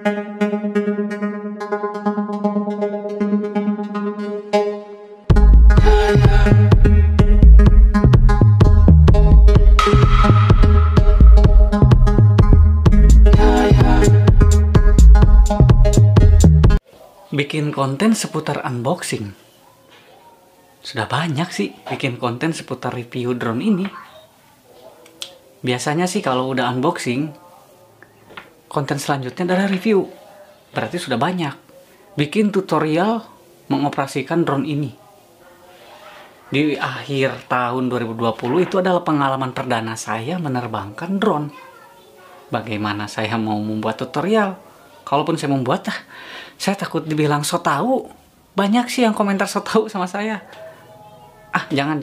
Bikin konten seputar unboxing. Sudah banyak sih bikin konten seputar review drone ini. Biasanya sih kalau udah unboxing, konten selanjutnya adalah review. Berarti sudah banyak. Bikin tutorial mengoperasikan drone ini. Di akhir tahun 2020 itu adalah pengalaman perdana saya menerbangkan drone. Bagaimana saya mau membuat tutorial? Kalaupun saya membuat, saya takut dibilang so tahu. Banyak sih yang komentar so tahu sama saya. Jangan.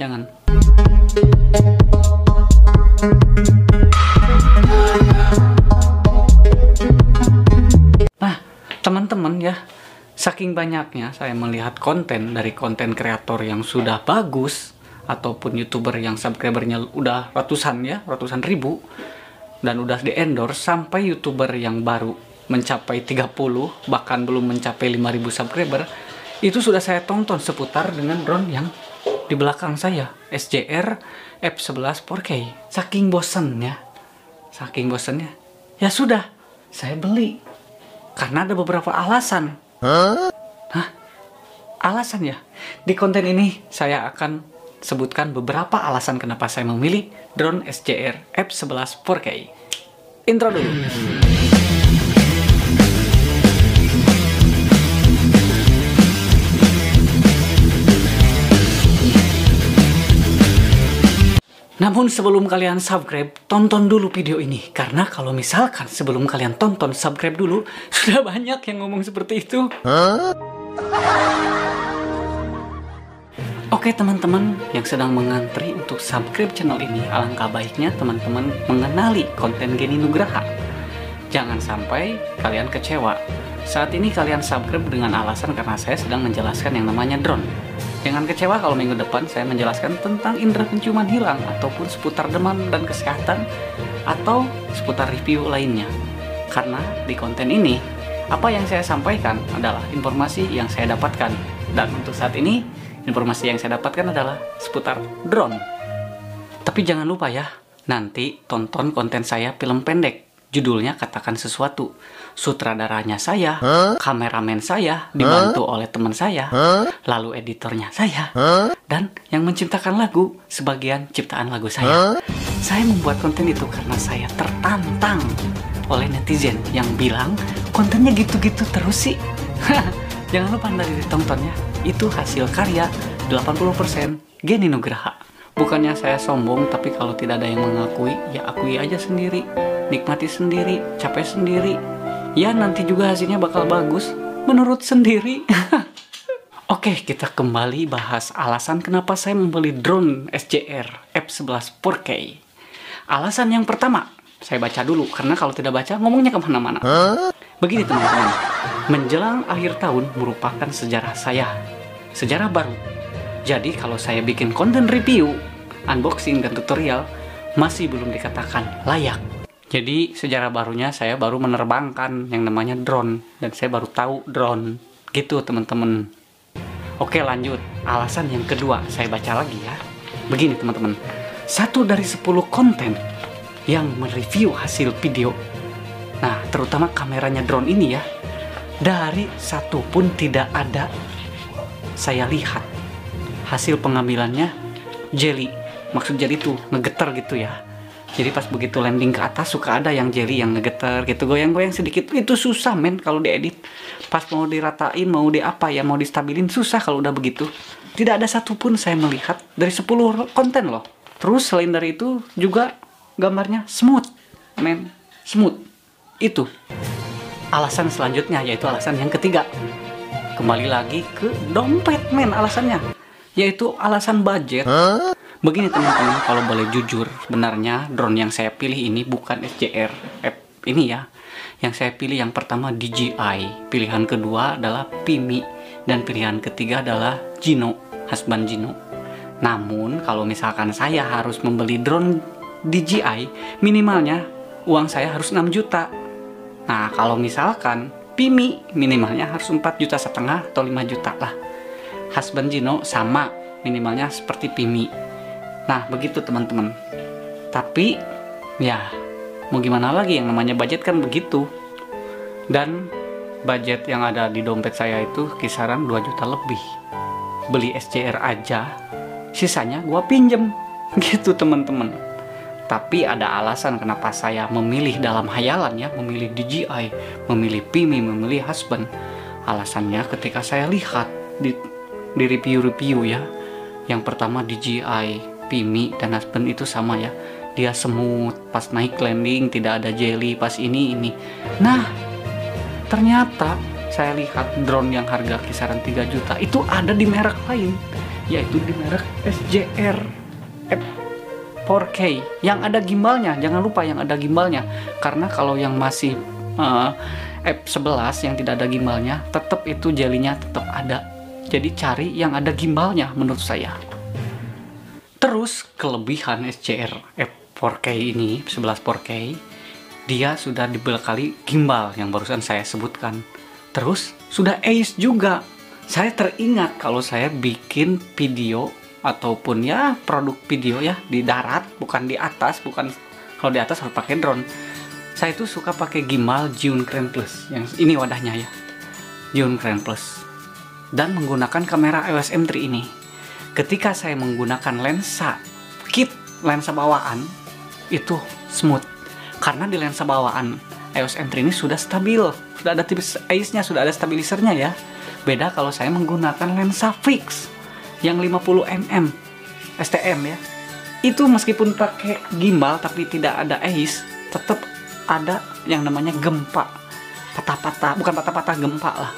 Nah, teman-teman ya, saking banyaknya saya melihat konten dari konten kreator yang sudah bagus, ataupun YouTuber yang subscribernya udah ratusan ribu, dan udah di-endorse, sampai YouTuber yang baru mencapai 30, bahkan belum mencapai 5.000 subscriber, itu sudah saya tonton seputar dengan drone yang di belakang saya, SJR F11 4K. Saking bosennya, ya sudah, saya beli. Karena ada beberapa alasan. Alasan ya? Di konten ini saya akan sebutkan beberapa alasan kenapa saya memilih drone SJR F11 4K. Intro dulu. Namun sebelum kalian subscribe, tonton dulu video ini. Karena kalau misalkan sebelum kalian tonton, subscribe dulu, sudah banyak yang ngomong seperti itu. Oke teman-teman yang sedang mengantri untuk subscribe channel ini, alangkah baiknya teman-teman mengenali konten Geni Nugraha. Jangan sampai kalian kecewa. Saat ini kalian subscribe dengan alasan karena saya sedang menjelaskan yang namanya drone. Jangan kecewa kalau minggu depan saya menjelaskan tentang indera penciuman hilang, ataupun seputar demam dan kesehatan, atau seputar review lainnya. Karena di konten ini, apa yang saya sampaikan adalah informasi yang saya dapatkan. Dan untuk saat ini, informasi yang saya dapatkan adalah seputar drone. Tapi jangan lupa ya, nanti tonton konten saya film pendek. Judulnya Katakan Sesuatu. Sutradaranya saya, kameramen saya, dibantu oleh teman saya, lalu editornya saya, dan yang menciptakan lagu, sebagian ciptaan lagu saya. Saya membuat konten itu karena saya tertantang oleh netizen yang bilang, kontennya gitu-gitu terus sih. Jangan lupa Anda ditontonnya. Itu hasil karya 80% Geni Nugraha. Bukannya saya sombong, tapi kalau tidak ada yang mengakui, ya akui aja sendiri. Nikmati sendiri, capek sendiri. Ya nanti juga hasilnya bakal bagus, menurut sendiri. Oke, kita kembali bahas alasan kenapa saya membeli drone SJR F11 4K. Alasan yang pertama, saya baca dulu, karena kalau tidak baca ngomongnya kemana-mana. Begini teman-teman, menjelang akhir tahun merupakan sejarah saya, sejarah baru. Jadi kalau saya bikin konten review, unboxing, dan tutorial, masih belum dikatakan layak. Jadi sejarah barunya saya baru menerbangkan yang namanya drone, dan saya baru tahu drone. Gitu teman-teman. Oke lanjut, alasan yang kedua saya baca lagi ya. Begini teman-teman, 1 dari 10 konten yang mereview hasil video, nah terutama kameranya drone ini ya, dari satu pun tidak ada saya lihat hasil pengambilannya jelly. Maksud jelly itu ngegeter gitu ya. Jadi pas begitu landing ke atas suka ada yang jelly yang ngegeter gitu, goyang-goyang sedikit. Itu susah men kalau diedit. Pas mau diratain, mau mau distabilin, susah kalau udah begitu. Tidak ada satupun saya melihat dari 10 konten loh. Terus selain dari itu juga gambarnya smooth men, smooth. Itu alasan selanjutnya, yaitu alasan yang ketiga. Kembali lagi ke dompet men alasannya, yaitu alasan budget. Begini teman-teman, kalau boleh jujur, sebenarnya drone yang saya pilih ini bukan SJR F ini ya. Yang saya pilih yang pertama DJI, pilihan kedua adalah Pimi, dan pilihan ketiga adalah Jino, Husband Jino. Namun kalau misalkan saya harus membeli drone DJI, minimalnya uang saya harus 6 juta. Nah, kalau misalkan Pimi minimalnya harus 4,5 juta atau 5 juta lah. Husband Gino sama, minimalnya seperti Pimi. Nah, begitu teman-teman. Tapi ya mau gimana lagi, yang namanya budget kan begitu. Dan budget yang ada di dompet saya itu kisaran 2 juta lebih. Beli SJR aja, sisanya gua pinjem. Gitu teman-teman. Tapi ada alasan kenapa saya memilih dalam hayalan ya, memilih DJI, memilih Pimi, memilih Husband. Alasannya ketika saya lihat di review-review ya, yang pertama DJI, Pimi, dan Husband itu sama ya, dia smooth, pas naik landing tidak ada jelly, pas ini. Nah, ternyata saya lihat drone yang harga kisaran 3 juta itu ada di merek lain, yaitu di merek SJR F4K yang ada gimbalnya. Jangan lupa yang ada gimbalnya, karena kalau yang masih F11 yang tidak ada gimbalnya, tetap itu jelinya tetap ada. Jadi cari yang ada gimbalnya menurut saya. Terus kelebihan SJR F4K ini, 11 4K, dia sudah dibekali gimbal yang barusan saya sebutkan. Terus sudah ACE juga. Saya teringat kalau saya bikin video ataupun ya produk video ya di darat, bukan di atas, bukan kalau di atas harus pakai drone. Saya itu suka pakai gimbal Zhiyun Crane Plus. Yang ini wadahnya ya. Zhiyun Crane Plus. Dan menggunakan kamera EOS M3 ini. Ketika saya menggunakan lensa kit, lensa bawaan itu smooth. Karena di lensa bawaan EOS M3 ini sudah stabil, sudah ada tipis ACE-nya, sudah ada stabilisernya ya. Beda kalau saya menggunakan lensa fix yang 50 mm STM ya. Itu meskipun pakai gimbal tapi tidak ada ACE, tetap ada yang namanya gempa, patah-patah, bukan patah-patah, gempa lah.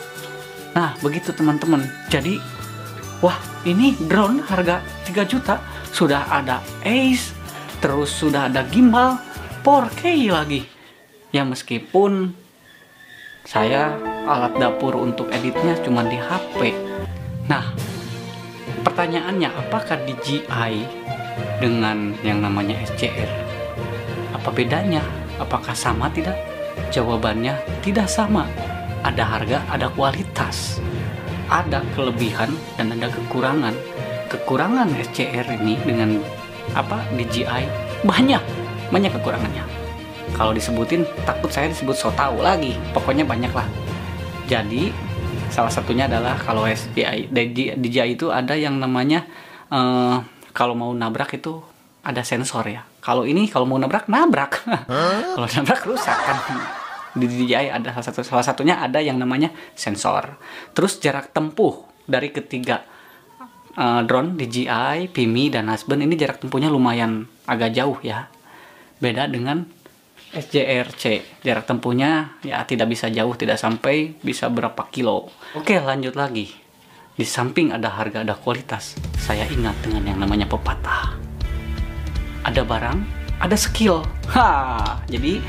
Nah, begitu teman-teman. Jadi, wah, ini drone harga 3 juta sudah ada ACE, terus sudah ada gimbal 4K lagi. Ya meskipun saya alat dapur untuk editnya cuma di HP. Nah, pertanyaannya, apakah DJI dengan yang namanya SJR? Apa bedanya? Apakah sama tidak? Jawabannya tidak sama. Ada harga, ada kualitas, ada kelebihan dan ada kekurangan. Kekurangan SJR ini dengan DJI banyak kekurangannya. Kalau disebutin takut saya disebut so tau lagi. Pokoknya banyak lah. Jadi salah satunya adalah kalau DJI itu ada yang namanya kalau mau nabrak itu ada sensor ya. Kalau ini kalau mau nabrak kalau nabrak rusak kan. Di DJI ada salah satunya ada yang namanya sensor. Terus jarak tempuh dari ketiga drone DJI, Pimi, dan Husband ini jarak tempuhnya lumayan agak jauh ya. Beda dengan SJR-C, jarak tempuhnya ya tidak bisa jauh, tidak sampai, bisa berapa kilo. Oke, lanjut lagi. Di samping ada harga, ada kualitas, saya ingat dengan yang namanya pepatah. Ada barang, ada skill. Jadi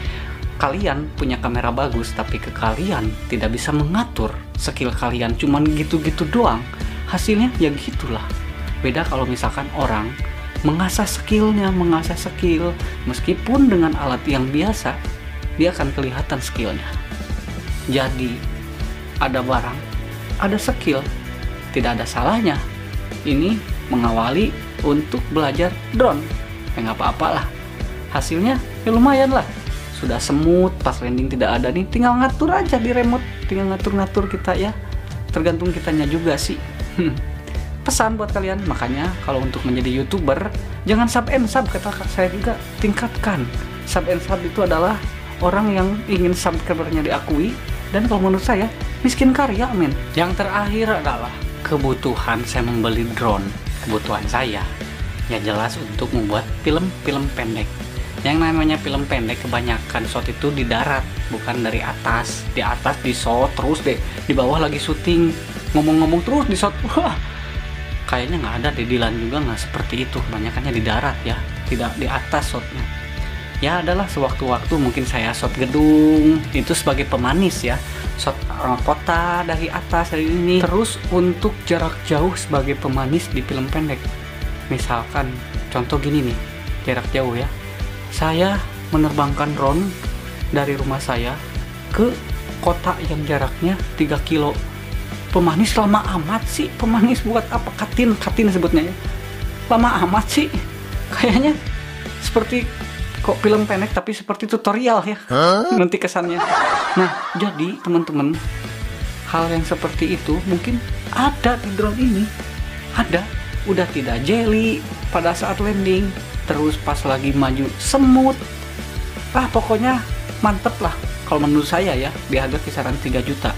kalian punya kamera bagus, tapi kalian tidak bisa mengatur skill kalian, cuman gitu-gitu doang. Hasilnya ya gitulah. Beda kalau misalkan orang mengasah skillnya, mengasah skill, meskipun dengan alat yang biasa, dia akan kelihatan skillnya. Jadi ada barang, ada skill, tidak ada salahnya ini mengawali untuk belajar drone. Ya nggak apa-apa lah, hasilnya ya lumayan lah. Sudah smooth, pas landing tidak ada nih, tinggal ngatur aja di remote, tinggal ngatur-ngatur kita ya, tergantung kitanya juga sih. Pesan buat kalian, makanya kalau untuk menjadi YouTuber jangan sub and sub, kata saya juga, tingkatkan. Sub and sub itu adalah orang yang ingin subscribernya diakui, dan kalau menurut saya miskin karya men. Yang terakhir adalah kebutuhan saya membeli drone. Kebutuhan saya ya jelas untuk membuat film-film pendek. Yang namanya film pendek kebanyakan shot itu di darat, bukan dari atas. Di atas di shot terus deh, di bawah lagi syuting, ngomong-ngomong terus di shot. Wah, kayaknya nggak ada di Dilan juga nggak seperti itu. Kebanyakannya di darat ya, tidak di atas shotnya. Ya adalah sewaktu-waktu mungkin saya shot gedung itu sebagai pemanis ya, shot kota dari atas dari ini. Terus untuk jarak jauh sebagai pemanis di film pendek. Misalkan contoh gini nih, jarak jauh ya. Saya menerbangkan drone dari rumah saya ke kota yang jaraknya 3 kilo. Pemanis lama amat sih, pemanis buat apa? Katin sebutnya ya. Lama amat sih. Kayaknya seperti kok film pendek tapi seperti tutorial ya. Nanti kesannya. Nah, jadi teman-teman, hal yang seperti itu mungkin ada di drone ini. Ada, udah tidak jelly pada saat landing, terus pas lagi maju semut. Pokoknya mantep lah kalau menurut saya ya, di harga kisaran 3 juta.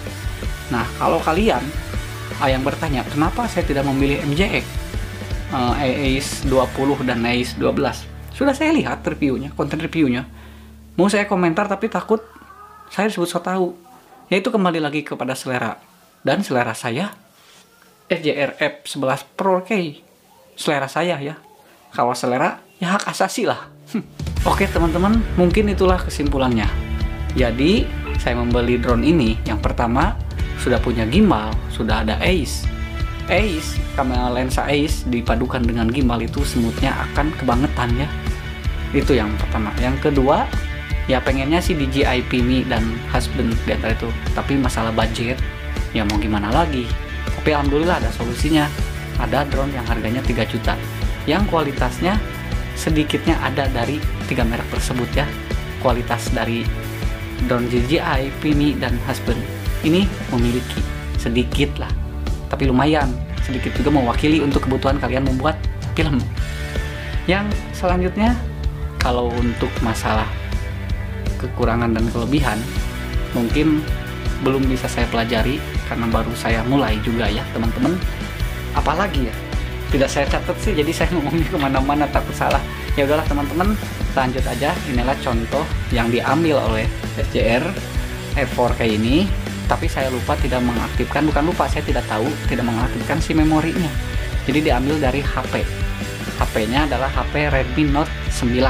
Nah, kalau kalian yang bertanya kenapa saya tidak memilih MJX, ACE 20 dan ACE 12, sudah saya lihat reviewnya, konten reviewnya. Mau saya komentar tapi takut saya disebut so tahu. Yaitu kembali lagi kepada selera. Dan selera saya FJR F11 Pro K. Selera saya ya. Kalau selera ya hak asasi lah. Oke teman-teman, mungkin itulah kesimpulannya. Jadi saya membeli drone ini, yang pertama sudah punya gimbal, sudah ada ACE. Kamera lensa ACE dipadukan dengan gimbal itu smoothnya akan kebangetan ya. Itu yang pertama. Yang kedua, ya pengennya sih DJI Pimi dan Husband di antara itu. Tapi masalah budget, ya mau gimana lagi. Tapi alhamdulillah ada solusinya. Ada drone yang harganya 3 juta. Yang kualitasnya sedikitnya ada dari 3 merek tersebut ya. Kualitas dari drone DJI, Pimi, dan Husband ini memiliki sedikit lah. Tapi lumayan, sedikit juga mewakili untuk kebutuhan kalian membuat film. Yang selanjutnya, kalau untuk masalah kekurangan dan kelebihan, mungkin belum bisa saya pelajari karena baru saya mulai juga ya teman-teman. Apalagi ya, tidak saya catat sih, jadi saya ngomongnya kemana-mana takut salah. Ya udahlah teman-teman, lanjut aja. Inilah contoh yang diambil oleh FJR F4K ini. Tapi saya lupa tidak mengaktifkan, bukan lupa, saya tidak tahu, tidak mengaktifkan si memorinya. Jadi diambil dari HP. HP-nya adalah HP Redmi Note 9.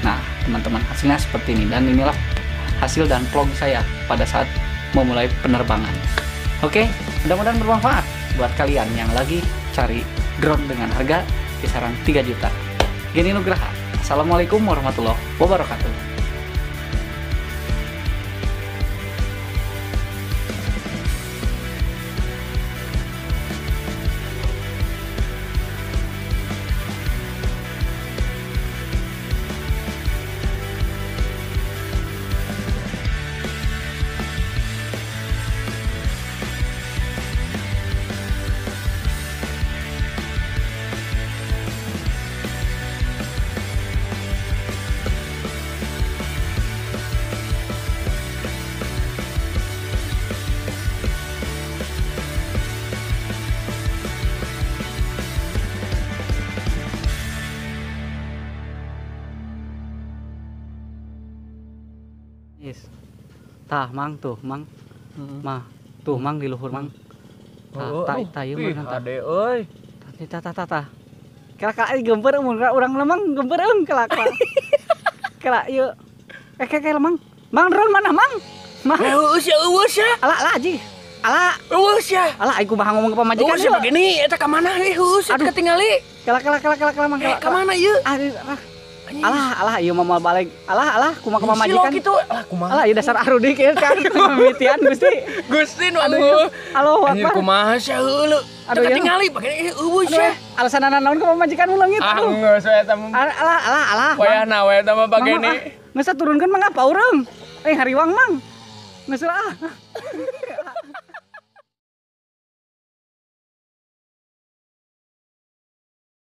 Nah, teman-teman, hasilnya seperti ini. Dan inilah hasil dan vlog saya pada saat memulai penerbangan. Oke, mudah-mudahan bermanfaat buat kalian yang lagi cari drone dengan harga kisaran 3 juta. Geni Nugraha. Assalamualaikum warahmatullahi wabarakatuh. Tah mang tuh mang mah tuh mang di luhur mang tah ieu mah ade euy tah kala gemper urang lemang gemper kala ieu lemang drone mana mang eueus ya ala aji ala eueus ya ala aing kumaha ngomong ke pamajikan eueus begini eta ka mana eueus eta ketingali kala mang ka mana ieu alah ieu mah balik alah kumaha pamajikan kitu alah ieu dasar arudik ieu kan mimitian Gusti nu aloh anjir kumaha sia heuleu teu ketingali pake eueuh sia alasanna naon ka pamajikan ulang itu geus we eta alah wayahna we eta mah bageni geus turunkeun mah ngapa urang hariwang mang geus lah